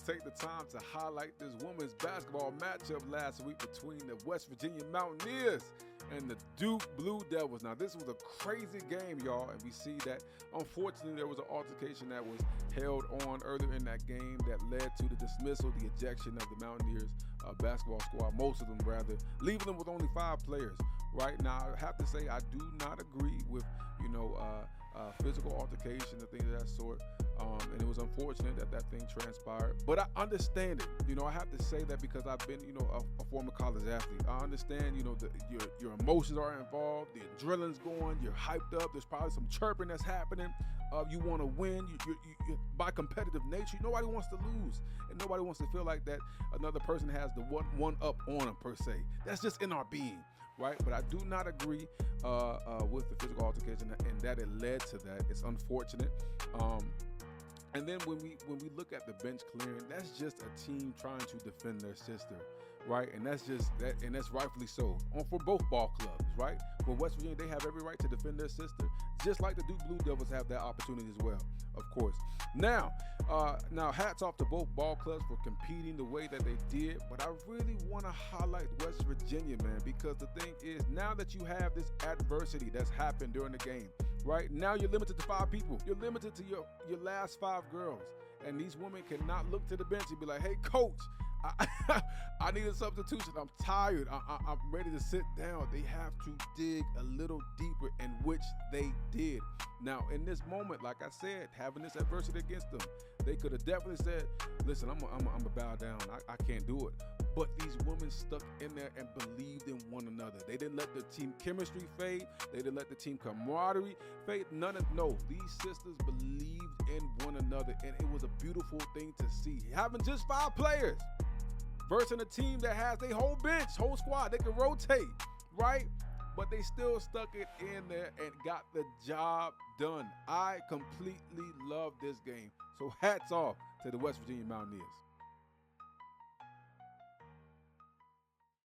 take the time to highlight this women's basketball matchup last week between the West Virginia Mountaineers and the Duke Blue Devils. Now, this was a crazy game, y'all, and we see that, unfortunately, there was an altercation that was held on earlier in that game that led to the dismissal, the ejection of the Mountaineers basketball squad, most of them rather, leaving them with only 5 players. Right now, I have to say I do not agree with, physical altercation and things of that sort. And it was unfortunate that that thing transpired. But I understand it. I have to say that because I've been, a former college athlete. I understand, your emotions are involved. The adrenaline's going. You're hyped up. There's probably some chirping that's happening. You want to win. You by competitive nature, nobody wants to lose. And nobody wants to feel like that another person has the one up on them, per se. That's just in our being, right? But I do not agree with the physical altercation and that it led to that. It's unfortunate. And then when we look at the bench clearing, that's just a team trying to defend their sister, right? And that's rightfully so. For both ball clubs, right? For West Virginia, they have every right to defend their sister, just like the Duke Blue Devils have that opportunity as well, of course. Now hats off to both ball clubs for competing the way that they did, but I really want to highlight West Virginia, man, because the thing is, now that you have this adversity that's happened during the game, right? Now you're limited to 5 people. You're limited to your last 5 girls. And these women cannot look to the bench and be like, hey, coach, I need a substitution. I'm tired. I'm ready to sit down. They have to dig a little deeper, in which they did. Now, in this moment, like I said, having this adversity against them, they could have definitely said, listen, I'm gonna bow down. I can't do it. But these women stuck in there and believed in one another. They didn't let the team chemistry fade. They didn't let the team camaraderie fade. No, these sisters believed in one another, and it was a beautiful thing to see. Having just 5 players versus a team that has their whole bench, whole squad, they can rotate, right? But they still stuck it in there and got the job done. I completely love this game. So hats off to the West Virginia Mountaineers.